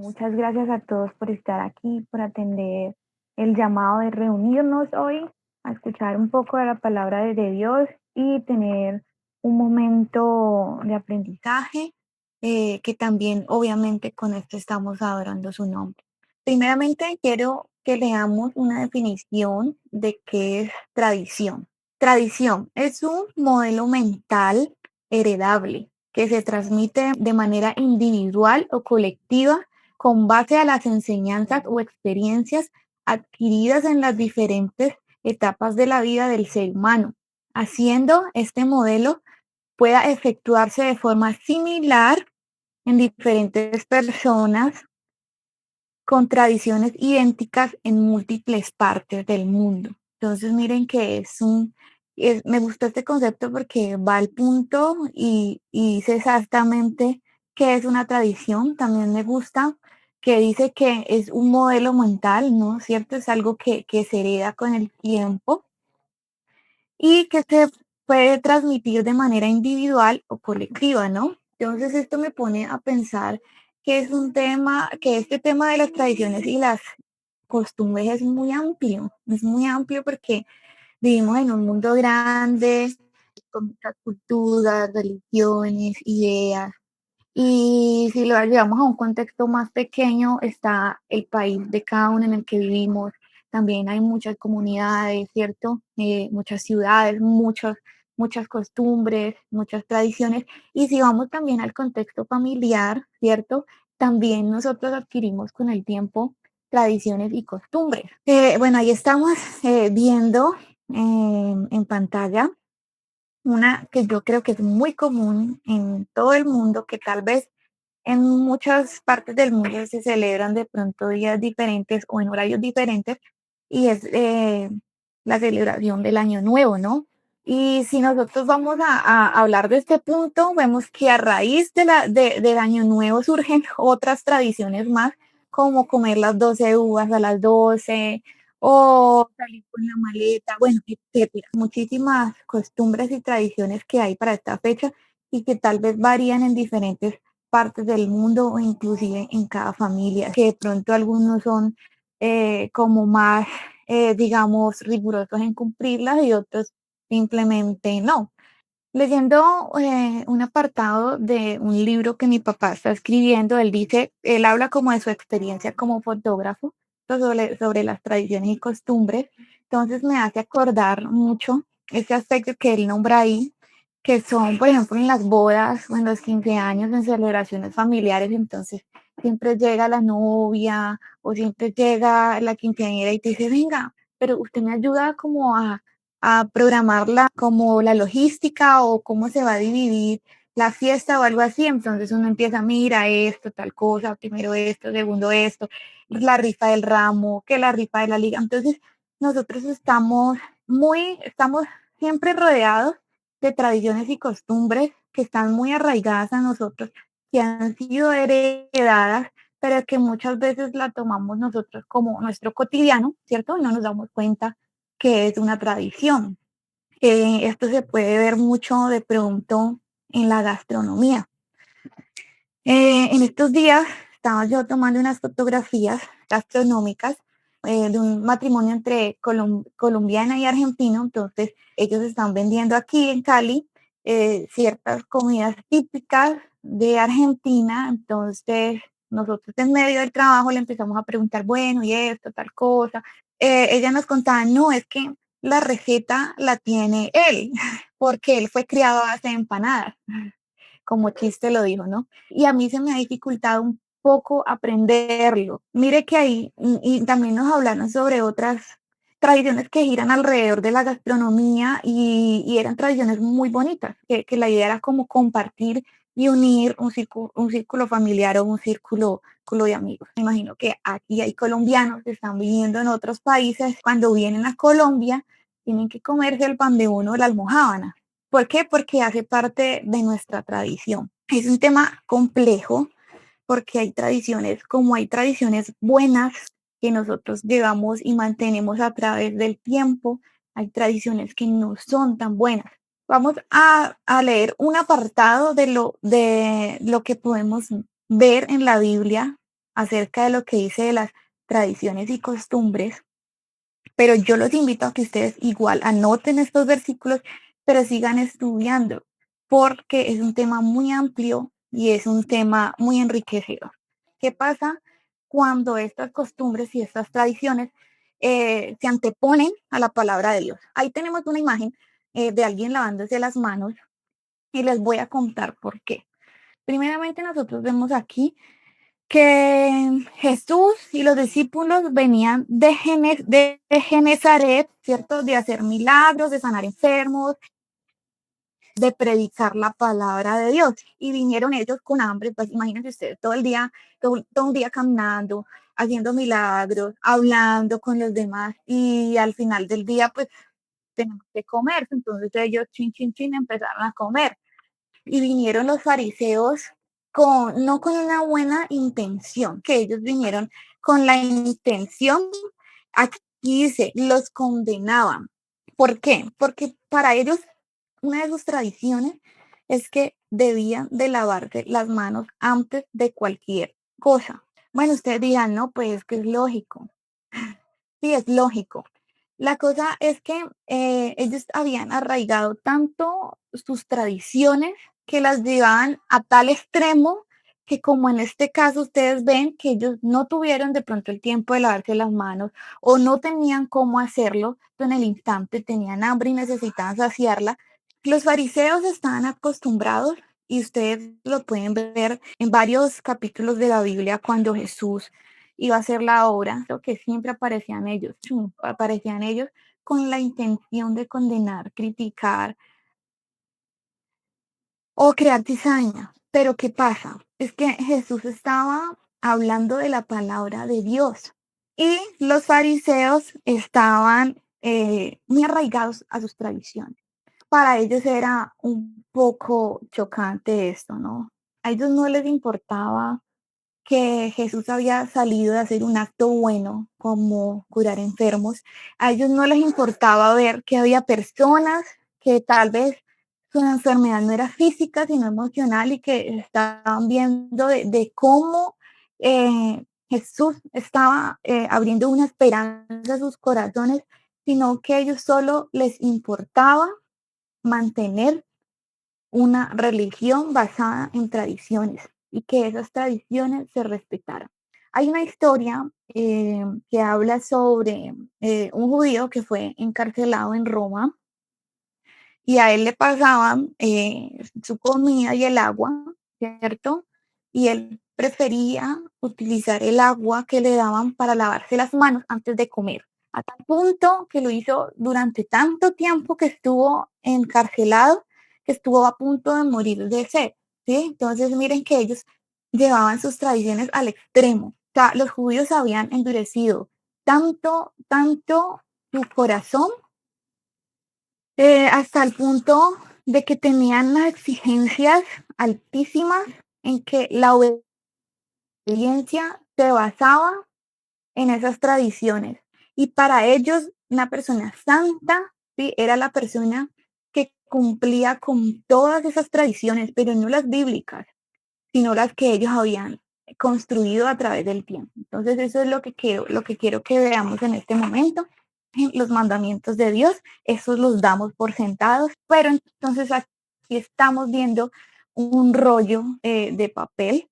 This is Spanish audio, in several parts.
Muchas gracias a todos por estar aquí, por atender el llamado de reunirnos hoy, a escuchar un poco de la palabra de Dios y tener un momento de aprendizaje, que también obviamente con esto estamos adorando su nombre. Primeramente, quiero que leamos una definición de qué es tradición. Tradición es un modelo mental heredable que se transmite de manera individual o colectiva con base a las enseñanzas o experiencias adquiridas en las diferentes etapas de la vida del ser humano, haciendo este modelo pueda efectuarse de forma similar en diferentes personas con tradiciones idénticas en múltiples partes del mundo. Entonces, miren que me gustó este concepto porque va al punto y dice exactamente qué es una tradición. También me gusta que dice que es un modelo mental, ¿no? ¿Cierto? Es algo que se hereda con el tiempo y que se puede transmitir de manera individual o colectiva, ¿no? Entonces esto me pone a pensar que que este tema de las tradiciones y las costumbres es muy amplio porque vivimos en un mundo grande, con muchas culturas, religiones, ideas, y si lo llevamos a un contexto más pequeño, está el país de cada uno en el que vivimos. También hay muchas comunidades, ¿cierto? Muchas ciudades, muchas costumbres, muchas tradiciones. Y si vamos también al contexto familiar, ¿cierto? También nosotros adquirimos con el tiempo tradiciones y costumbres. Bueno, ahí estamos viendo en pantalla una que yo creo que es muy común en todo el mundo, que tal vez en muchas partes del mundo se celebran de pronto días diferentes o en horarios diferentes, y es la celebración del Año Nuevo, ¿no? Y si nosotros vamos a hablar de este punto, vemos que a raíz del Año Nuevo surgen otras tradiciones más, como comer las 12 uvas a las 12 o salir con la maleta, bueno, etcétera. Muchísimas costumbres y tradiciones que hay para esta fecha y que tal vez varían en diferentes partes del mundo o inclusive en cada familia, que de pronto algunos son como más, digamos, rigurosos en cumplirlas y otros simplemente no. Leyendo un apartado de un libro que mi papá está escribiendo, él habla como de su experiencia como fotógrafo sobre las tradiciones y costumbres. Entonces me hace acordar mucho ese aspecto que él nombra ahí, que son, por ejemplo, en las bodas o en los 15 años, en celebraciones familiares. Entonces siempre llega la novia o siempre llega la quinceañera y te dice, venga, pero usted me ayuda como a programarla como la logística o cómo se va a dividir la fiesta o algo así. Entonces uno empieza, mira esto, tal cosa, primero esto, segundo esto, la rifa del ramo, que la rifa de la liga. Entonces nosotros estamos siempre rodeados de tradiciones y costumbres que están muy arraigadas a nosotros, que han sido heredadas, pero que muchas veces la tomamos nosotros como nuestro cotidiano, ¿cierto? Y no nos damos cuenta que es una tradición. Esto se puede ver mucho de pronto en la gastronomía. En estos días estaba yo tomando unas fotografías gastronómicas de un matrimonio entre colombiana y argentino. Entonces ellos están vendiendo aquí en Cali ciertas comidas típicas de Argentina. Entonces nosotros en medio del trabajo le empezamos a preguntar, bueno, y esto, tal cosa. Ella nos contaba, no, es que la receta la tiene él, porque él fue criado a base de empanadas, como chiste lo dijo, ¿no? Y a mí se me ha dificultado un poco aprenderlo. Mire que ahí, y también nos hablaron sobre otras tradiciones que giran alrededor de la gastronomía y eran tradiciones muy bonitas, que la idea era como compartir y unir un círculo familiar o círculo de amigos. Me imagino que aquí hay colombianos que están viviendo en otros países, cuando vienen a Colombia tienen que comerse el pan de uno, la almojábana. ¿Por qué? Porque hace parte de nuestra tradición. Es un tema complejo porque hay tradiciones, como hay tradiciones buenas que nosotros llevamos y mantenemos a través del tiempo, hay tradiciones que no son tan buenas. Vamos a leer un apartado de lo que podemos ver en la Biblia acerca de lo que dice de las tradiciones y costumbres, pero yo los invito a que ustedes igual anoten estos versículos, pero sigan estudiando, porque es un tema muy amplio y es un tema muy enriquecedor. ¿Qué pasa cuando estas costumbres y estas tradiciones se anteponen a la palabra de Dios? Ahí tenemos una imagen de alguien lavándose las manos y les voy a contar por qué. Primeramente nosotros vemos aquí que Jesús y los discípulos venían de Genezaret, ¿cierto? De hacer milagros, de sanar enfermos, de predicar la palabra de Dios. Y vinieron ellos con hambre, pues imagínense ustedes, todo el día, todo un día caminando, haciendo milagros, hablando con los demás y al final del día, pues tenemos que comer. Entonces ellos, chin, chin, chin, empezaron a comer. Y vinieron los fariseos no con una buena intención, que ellos vinieron con la intención, aquí dice, los condenaban. ¿Por qué? Porque para ellos una de sus tradiciones es que debían de lavarse las manos antes de cualquier cosa. Bueno, ustedes dirán, no, pues que es lógico. Sí, es lógico. La cosa es que ellos habían arraigado tanto sus tradiciones que las llevaban a tal extremo que como en este caso ustedes ven que ellos no tuvieron de pronto el tiempo de lavarse las manos o no tenían cómo hacerlo en el instante, tenían hambre y necesitaban saciarla. Los fariseos estaban acostumbrados y ustedes lo pueden ver en varios capítulos de la Biblia cuando Jesús iba a hacer la obra, lo que siempre aparecían ellos con la intención de condenar, criticar o crear cizaña. Pero ¿qué pasa? Es que Jesús estaba hablando de la palabra de Dios y los fariseos estaban muy arraigados a sus tradiciones. Para ellos era un poco chocante esto, ¿no? A ellos no les importaba que Jesús había salido de hacer un acto bueno como curar enfermos. A ellos no les importaba ver que había personas que tal vez su enfermedad no era física, sino emocional y que estaban viendo de cómo Jesús estaba abriendo una esperanza a sus corazones, sino que a ellos solo les importaba mantener una religión basada en tradiciones y que esas tradiciones se respetaran. Hay una historia que habla sobre un judío que fue encarcelado en Roma y a él le pasaban su comida y el agua, ¿cierto? Y él prefería utilizar el agua que le daban para lavarse las manos antes de comer, a tal punto que lo hizo durante tanto tiempo que estuvo encarcelado, que estuvo a punto de morir de sed, ¿sí? Entonces miren que ellos llevaban sus tradiciones al extremo. O sea, los judíos habían endurecido tanto, tanto su corazón hasta el punto de que tenían las exigencias altísimas en que la obediencia se basaba en esas tradiciones. Y para ellos, una persona santa, ¿sí? Era la persona que cumplía con todas esas tradiciones, pero no las bíblicas, sino las que ellos habían construido a través del tiempo. Entonces, eso es lo que quiero que veamos en este momento. Los mandamientos de Dios, esos los damos por sentados, pero entonces aquí estamos viendo un rollo de papel.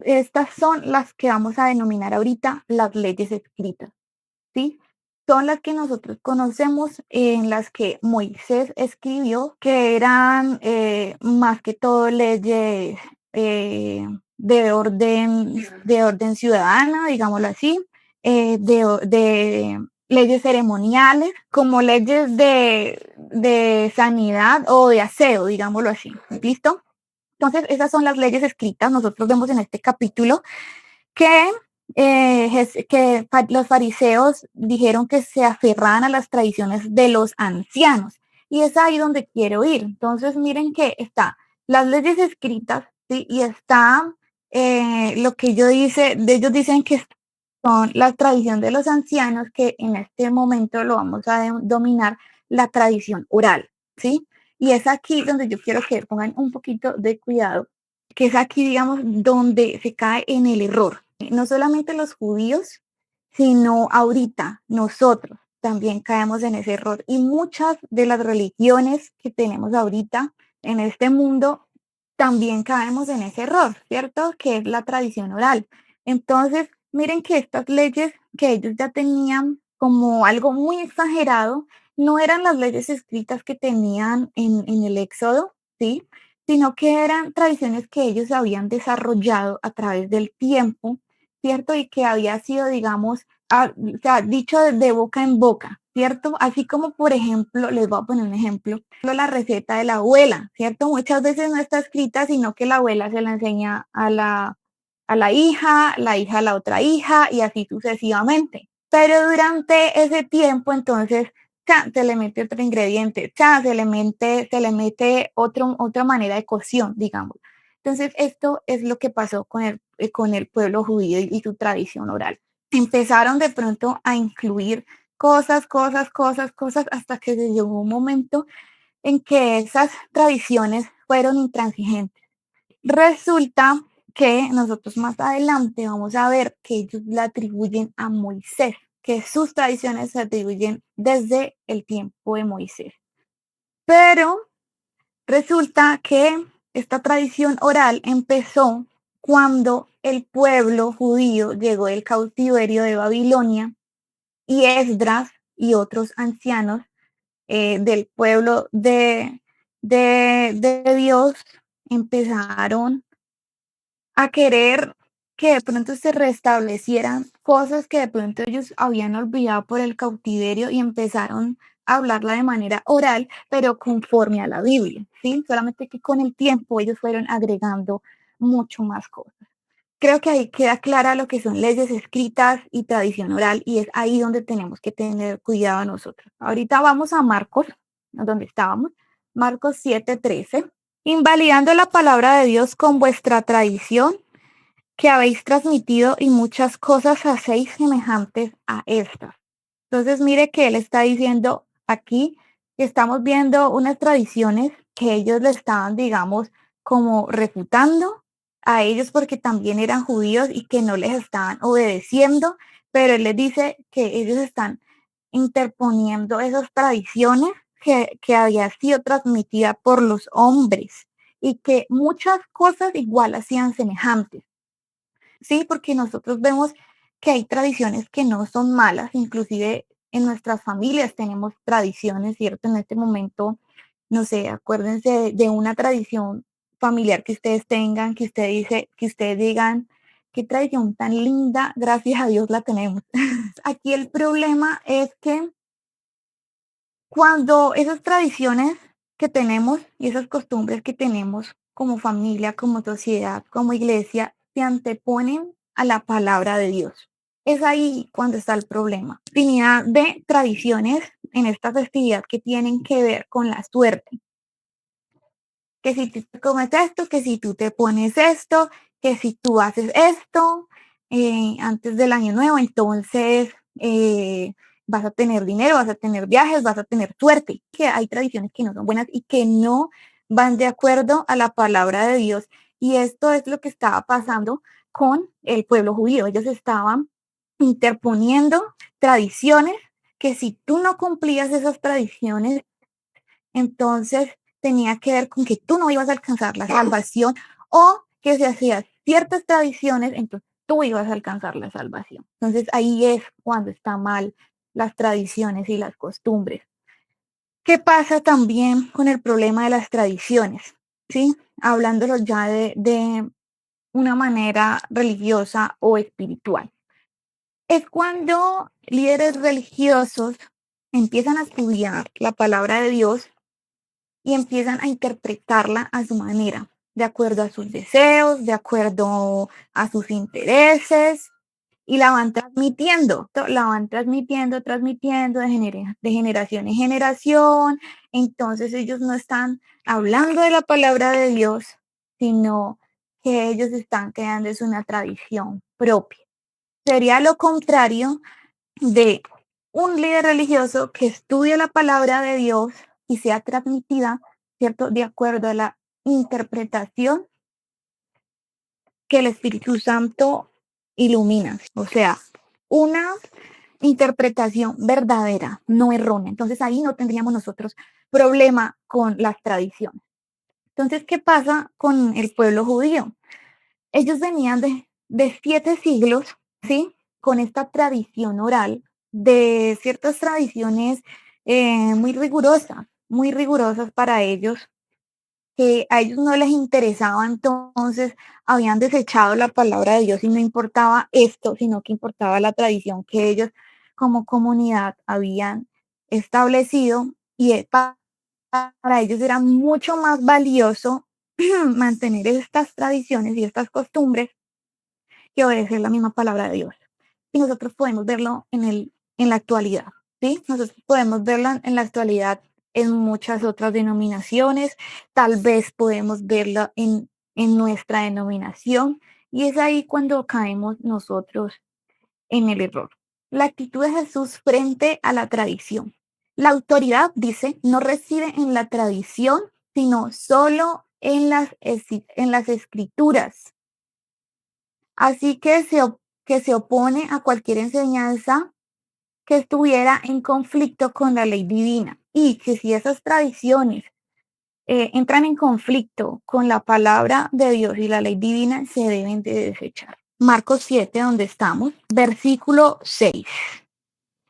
Estas son las que vamos a denominar ahorita las leyes escritas, ¿sí? Son las que nosotros conocemos, en las que Moisés escribió, que eran más que todo leyes eh, de orden ciudadana, digámoslo así, de leyes ceremoniales, como leyes de sanidad o de aseo, digámoslo así. ¿Listo? Entonces, esas son las leyes escritas. Nosotros vemos en este capítulo que, los fariseos dijeron que se aferraban a las tradiciones de los ancianos. Y es ahí donde quiero ir. Entonces, miren que está las leyes escritas, ¿sí? Y está lo que ellos dicen que son la tradición de los ancianos, que en este momento lo vamos a dominar la tradición oral, ¿sí? Y es aquí donde yo quiero que pongan un poquito de cuidado, que es aquí, digamos, donde se cae en el error. No solamente los judíos, sino ahorita nosotros también caemos en ese error. Y muchas de las religiones que tenemos ahorita en este mundo también caemos en ese error, ¿cierto? Que es la tradición oral. Entonces, miren que estas leyes que ellos ya tenían como algo muy exagerado, no eran las leyes escritas que tenían en el Éxodo, ¿sí? Sino que eran tradiciones que ellos habían desarrollado a través del tiempo, ¿cierto? Y que había sido, digamos, o sea, dicho de boca en boca, ¿cierto? Así como, por ejemplo, les voy a poner un ejemplo, la receta de la abuela, ¿cierto? Muchas veces no está escrita, sino que la abuela se la enseña a la hija a la otra hija y así sucesivamente. Pero durante ese tiempo, entonces, cha, se le mete otro ingrediente, cha, se le mete otra manera de cocción, digamos. Entonces, esto es lo que pasó con el pueblo judío y su tradición oral. Empezaron de pronto a incluir cosas, hasta que se llegó un momento en que esas tradiciones fueron intransigentes. Resulta que nosotros más adelante vamos a ver que ellos la atribuyen a Moisés, que sus tradiciones se atribuyen desde el tiempo de Moisés. Pero resulta que esta tradición oral empezó cuando el pueblo judío llegó del cautiverio de Babilonia y Esdras y otros ancianos del pueblo de Dios empezaron a querer que de pronto se restablecieran cosas que de pronto ellos habían olvidado por el cautiverio y empezaron a hablarla de manera oral, pero conforme a la Biblia, ¿sí? Solamente que con el tiempo ellos fueron agregando mucho más cosas. Creo que ahí queda clara lo que son leyes escritas y tradición oral, y es ahí donde tenemos que tener cuidado nosotros. Ahorita vamos a Marcos, donde estábamos, Marcos 7:13. Invalidando la palabra de Dios con vuestra tradición que habéis transmitido y muchas cosas hacéis semejantes a estas. Entonces, mire que él está diciendo aquí que estamos viendo unas tradiciones que ellos le estaban, digamos, como refutando a ellos porque también eran judíos y que no les estaban obedeciendo, pero él les dice que ellos están interponiendo esas tradiciones que había sido transmitida por los hombres y que muchas cosas igual hacían semejantes. Sí, porque nosotros vemos que hay tradiciones que no son malas, inclusive en nuestras familias tenemos tradiciones, ¿cierto? En este momento, no sé, acuérdense de una tradición familiar que ustedes tengan, que ustedes digan, qué tradición tan linda, gracias a Dios la tenemos. Aquí el problema es que cuando esas tradiciones que tenemos y esas costumbres que tenemos como familia, como sociedad, como iglesia, se anteponen a la palabra de Dios. Es ahí cuando está el problema. Infinidad de tradiciones en esta festividad que tienen que ver con la suerte, que si tú te comes esto, que si tú te pones esto, que si tú haces esto antes del año nuevo, entonces vas a tener dinero, vas a tener viajes, vas a tener suerte. Que hay tradiciones que no son buenas y que no van de acuerdo a la palabra de Dios. Y esto es lo que estaba pasando con el pueblo judío. Ellos estaban interponiendo tradiciones que si tú no cumplías esas tradiciones, entonces tenía que ver con que tú no ibas a alcanzar la salvación o que si hacías ciertas tradiciones, entonces tú ibas a alcanzar la salvación. Entonces ahí es cuando está mal las tradiciones y las costumbres. ¿Qué pasa también con el problema de las tradiciones? ¿Sí? Hablándolo ya de una manera religiosa o espiritual. Es cuando líderes religiosos empiezan a estudiar la palabra de Dios y empiezan a interpretarla a su manera, de acuerdo a sus deseos, de acuerdo a sus intereses, y la van transmitiendo de generación en generación. Entonces ellos no están hablando de la palabra de Dios, sino que ellos están creando es una tradición propia. Sería lo contrario de un líder religioso que estudie la palabra de Dios y sea transmitida, ¿cierto? De acuerdo a la interpretación que el Espíritu Santo ilumina, o sea, una interpretación verdadera, no errónea. Entonces ahí no tendríamos nosotros problema con las tradiciones. Entonces, ¿qué pasa con el pueblo judío? Ellos venían de 7 siglos, ¿sí? Con esta tradición oral, de ciertas tradiciones muy rigurosas para ellos, que a ellos no les interesaba, entonces habían desechado la palabra de Dios y no importaba esto, sino que importaba la tradición que ellos como comunidad habían establecido y para ellos era mucho más valioso mantener estas tradiciones y estas costumbres que obedecer la misma palabra de Dios. Y nosotros podemos verlo en la actualidad, ¿sí? Nosotros podemos verlo en la actualidad en muchas otras denominaciones, tal vez podemos verlo en nuestra denominación, y es ahí cuando caemos nosotros en el error. La actitud de Jesús frente a la tradición. La autoridad, dice, no reside en la tradición, sino solo en las escrituras. Así que que se opone a cualquier enseñanza que estuviera en conflicto con la ley divina y que si esas tradiciones entran en conflicto con la palabra de Dios y la ley divina, se deben de desechar. Marcos 7, donde estamos, versículo 6.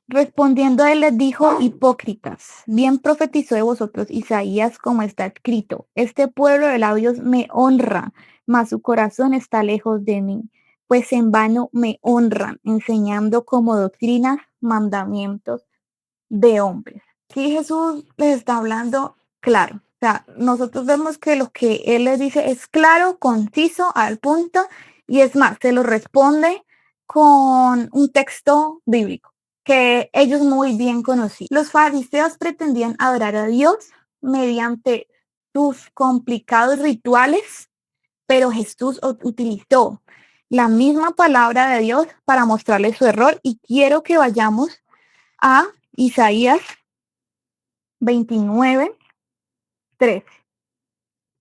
Respondiendo él les dijo, hipócritas, bien profetizó de vosotros Isaías como está escrito, este pueblo de labios me honra, mas su corazón está lejos de mí, pues en vano me honran, enseñando como doctrinas mandamientos de hombres. Aquí Jesús les está hablando claro. O sea, nosotros vemos que lo que Él les dice es claro, conciso, al punto, y es más, se lo responde con un texto bíblico que ellos muy bien conocían. Los fariseos pretendían adorar a Dios mediante sus complicados rituales, pero Jesús utilizó la misma palabra de Dios para mostrarles su error y quiero que vayamos a Isaías 29:3.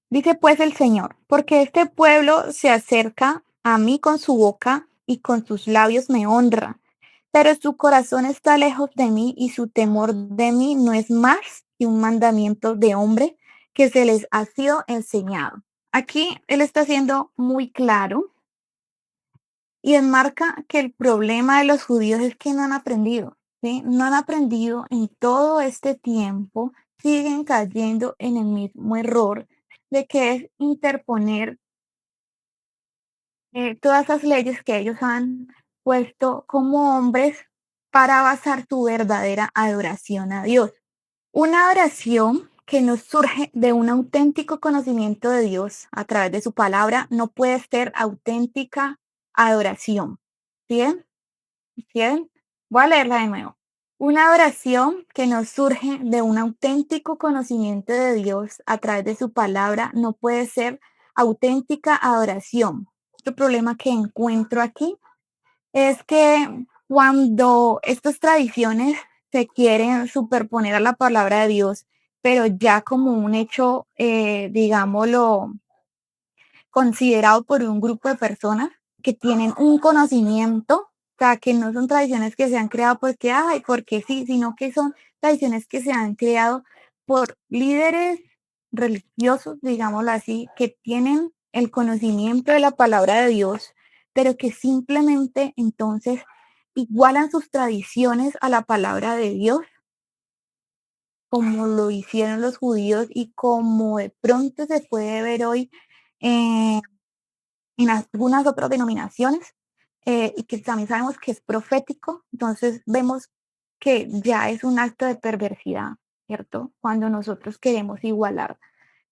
Dice pues el Señor, porque este pueblo se acerca a mí con su boca y con sus labios me honra, pero su corazón está lejos de mí y su temor de mí no es más que un mandamiento de hombre que se les ha sido enseñado. Aquí él está siendo muy claro y enmarca que el problema de los judíos es que no han aprendido, ¿sí? No han aprendido en todo este tiempo, siguen cayendo en el mismo error de que es interponer todas esas leyes que ellos han puesto como hombres para basar su verdadera adoración a Dios. Una adoración que nos surge de un auténtico conocimiento de Dios a través de su palabra no puede ser auténtica adoración. ¿Bien? ¿Bien? Voy a leerla de nuevo. Una oración que nos surge de un auténtico conocimiento de Dios a través de su palabra no puede ser auténtica adoración. Otro problema que encuentro aquí es que cuando estas tradiciones se quieren superponer a la palabra de Dios, pero ya como un hecho, digámoslo, considerado por un grupo de personas que tienen un conocimiento, o sea, que no son tradiciones que se han creado porque, ay, porque sí, sino que son tradiciones que se han creado por líderes religiosos, digámoslo así, que tienen el conocimiento de la palabra de Dios, pero que simplemente entonces igualan sus tradiciones a la palabra de Dios, como lo hicieron los judíos y como de pronto se puede ver hoy eh, en algunas otras denominaciones, y que también sabemos que es profético, entonces vemos que ya es un acto de perversidad, ¿cierto? Cuando nosotros queremos igualar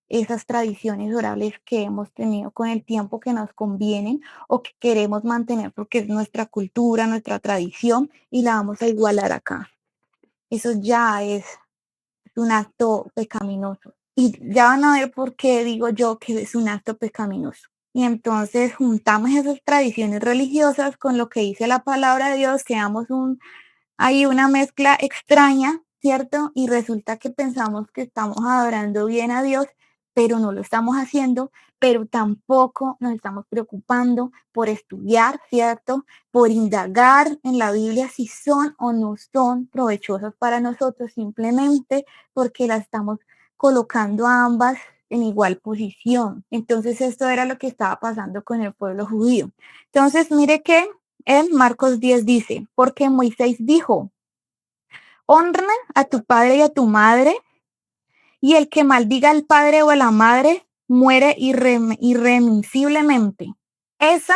esas tradiciones orales que hemos tenido con el tiempo que nos convienen o que queremos mantener porque es nuestra cultura, nuestra tradición y la vamos a igualar acá. Eso ya es un acto pecaminoso. Y ya van a ver por qué digo yo que es un acto pecaminoso. Y entonces juntamos esas tradiciones religiosas con lo que dice la palabra de Dios, creamos hay una mezcla extraña, ¿cierto? Y resulta que pensamos que estamos adorando bien a Dios, pero no lo estamos haciendo, pero tampoco nos estamos preocupando por estudiar, ¿cierto? Por indagar en la Biblia si son o no son provechosas para nosotros, simplemente porque la estamos colocando a ambas en igual posición. Entonces esto era lo que estaba pasando con el pueblo judío. Entonces mire que en Marcos 10 dice, porque Moisés dijo, honra a tu padre y a tu madre, y el que maldiga al padre o a la madre muere irremisiblemente. Esa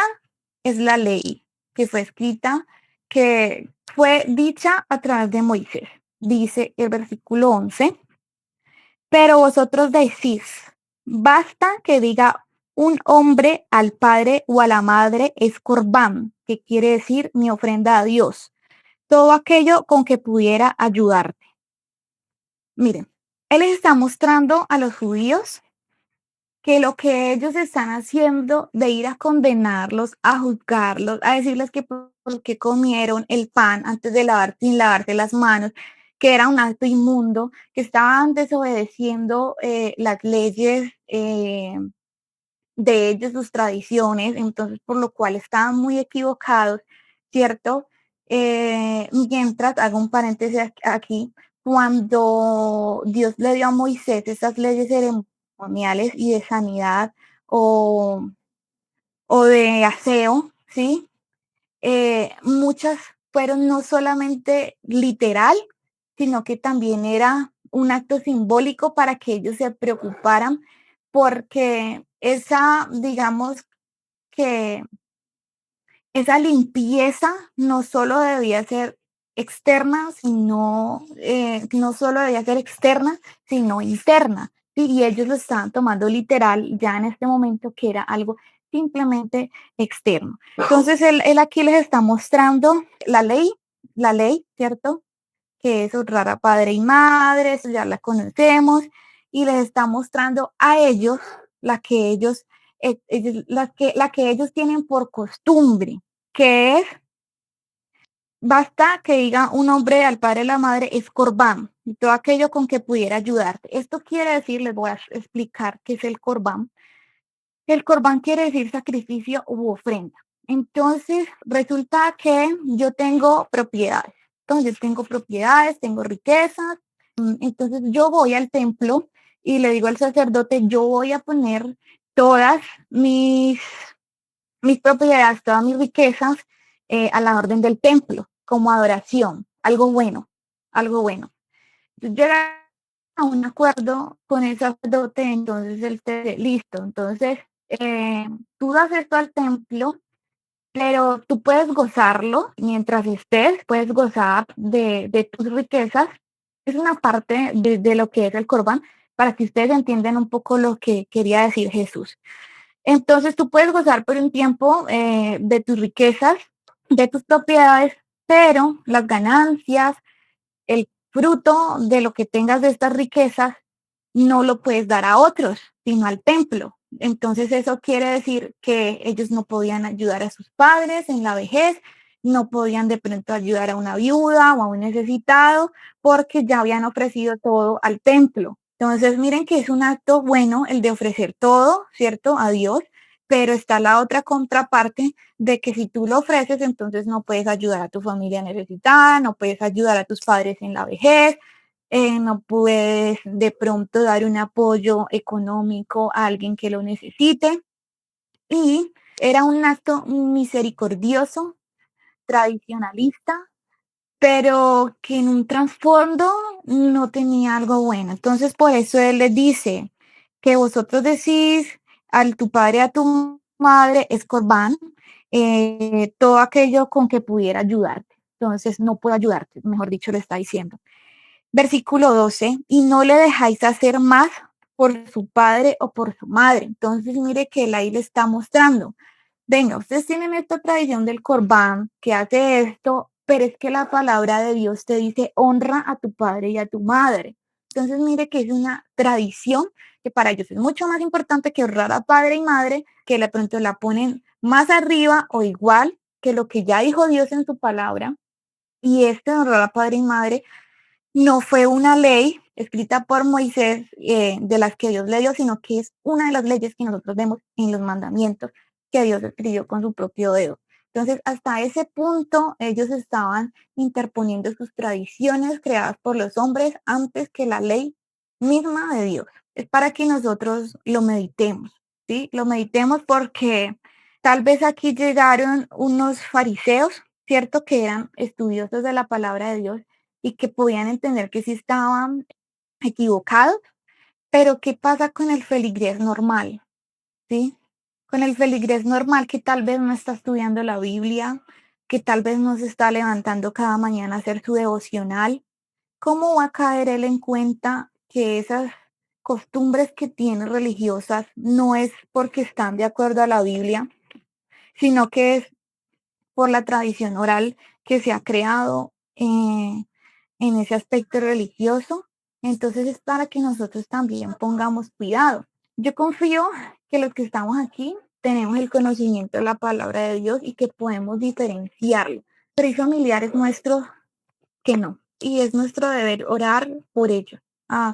es la ley que fue escrita, que fue dicha a través de Moisés. Dice el versículo 11, pero vosotros decís, basta que diga un hombre al padre o a la madre es corbán, que quiere decir mi ofrenda a Dios, todo aquello con que pudiera ayudarte. Miren, él les está mostrando a los judíos que lo que ellos están haciendo de ir a condenarlos, a juzgarlos, a decirles que por qué comieron el pan antes de lavar, sin lavarse las manos, que era un acto inmundo, que estaban desobedeciendo las leyes de ellos, sus tradiciones, entonces por lo cual estaban muy equivocados, ¿cierto? Mientras, hago un paréntesis aquí, cuando Dios le dio a Moisés esas leyes ceremoniales y de sanidad o, o de aseo, ¿sí? Muchas fueron no solamente literal, sino que también era un acto simbólico para que ellos se preocuparan porque esa, digamos que esa limpieza no solo debía ser externa, sino, no solo debía ser externa, sino interna. ¿Sí? Y ellos lo estaban tomando literal ya en este momento que era algo simplemente externo. Entonces, él aquí les está mostrando la ley, ¿cierto? Que es honrar a padre y madre, eso ya la conocemos, y les está mostrando a ellos la que ellos tienen por costumbre, que es, basta que diga un hombre al padre y la madre es corbán, y todo aquello con que pudiera ayudarte. Esto quiere decir, les voy a explicar qué es el corbán. El corbán quiere decir sacrificio u ofrenda. Entonces, resulta que yo tengo propiedades. Entonces, tengo propiedades, tengo riquezas. Entonces, yo voy al templo y le digo al sacerdote, yo voy a poner todas mis propiedades, todas mis riquezas a la orden del templo, como adoración, algo bueno, algo bueno. Llega a un acuerdo con el sacerdote, entonces él te dice, listo, entonces tú das esto al templo, pero tú puedes gozarlo mientras estés, puedes gozar de tus riquezas. Es una parte de lo que es el Corbán, para que ustedes entiendan un poco lo que quería decir Jesús. Entonces tú puedes gozar por un tiempo de tus riquezas, de tus propiedades, pero las ganancias, el fruto de lo que tengas de estas riquezas, no lo puedes dar a otros, sino al templo. Entonces eso quiere decir que ellos no podían ayudar a sus padres en la vejez, no podían de pronto ayudar a una viuda o a un necesitado, porque ya habían ofrecido todo al templo. Entonces miren que es un acto bueno el de ofrecer todo, ¿cierto? A Dios, pero está la otra contraparte de que si tú lo ofreces, entonces no puedes ayudar a tu familia necesitada, no puedes ayudar a tus padres en la vejez, no puedes de pronto dar un apoyo económico a alguien que lo necesite. Y era un acto misericordioso, tradicionalista, pero que en un trasfondo no tenía algo bueno. Entonces, por eso él les dice que vosotros decís al tu padre, a tu madre, es corbán, todo aquello con que pudiera ayudarte. Entonces, no puedo ayudarte, mejor dicho, le está diciendo. Versículo 12, y no le dejáis hacer más por su padre o por su madre. Entonces, mire que él ahí le está mostrando. Venga, ustedes tienen esta tradición del Corbán que hace esto, pero es que la palabra de Dios te dice honra a tu padre y a tu madre. Entonces, mire que es una tradición que para ellos es mucho más importante que honrar a padre y madre, que de pronto la ponen más arriba o igual que lo que ya dijo Dios en su palabra. Y este honrar a padre y madre no fue una ley, escrita por Moisés, de las que Dios le dio, sino que es una de las leyes que nosotros vemos en los mandamientos que Dios escribió con su propio dedo. Entonces, hasta ese punto, ellos estaban interponiendo sus tradiciones creadas por los hombres antes que la ley misma de Dios. Es para que nosotros lo meditemos, ¿sí? Lo meditemos porque tal vez aquí llegaron unos fariseos, ¿cierto? Que eran estudiosos de la palabra de Dios y que podían entender que sí estaban equivocados, pero ¿qué pasa con el feligrés normal? ¿Sí? Con el feligrés normal que tal vez no está estudiando la Biblia, que tal vez no se está levantando cada mañana a hacer su devocional. ¿Cómo va a caer él en cuenta que esas costumbres que tiene religiosas no es porque están de acuerdo a la Biblia, sino que es por la tradición oral que se ha creado en ese aspecto religioso? Entonces es para que nosotros también pongamos cuidado. Yo confío que los que estamos aquí tenemos el conocimiento de la palabra de Dios y que podemos diferenciarlo, pero hay familiares nuestros que no, y es nuestro deber orar por ellos.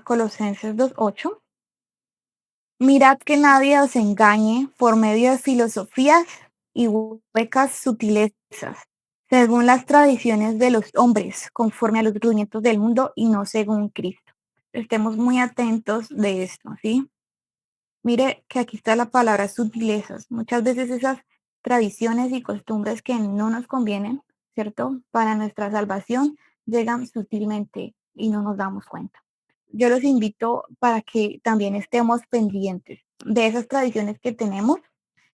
Colosenses 2:8. Mirad que nadie os engañe por medio de filosofías y huecas sutilezas, según las tradiciones de los hombres, conforme a los rudimentos del mundo y no según Cristo. Estemos muy atentos de esto, ¿sí? Mire que aquí está la palabra sutilezas. Muchas veces esas tradiciones y costumbres que no nos convienen, ¿cierto? Para nuestra salvación, llegan sutilmente y no nos damos cuenta. Yo los invito para que también estemos pendientes de esas tradiciones que tenemos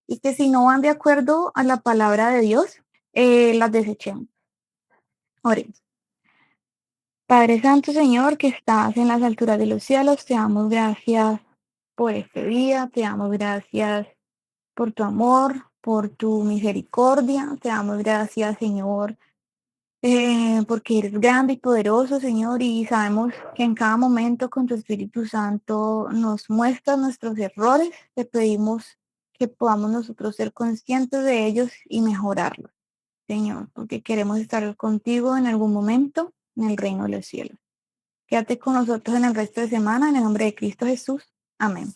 y que si no van de acuerdo a la palabra de Dios, las desechemos. Oremos. Padre Santo, Señor, que estás en las alturas de los cielos, te damos gracias por este día, te damos gracias por tu amor, por tu misericordia, te damos gracias, Señor, porque eres grande y poderoso, Señor, y sabemos que en cada momento con tu Espíritu Santo nos muestras nuestros errores. Te pedimos que podamos nosotros ser conscientes de ellos y mejorarlos, Señor, porque queremos estar contigo en algún momento en el reino de los cielos. Quédate con nosotros en el resto de semana, en el nombre de Cristo Jesús. Amén.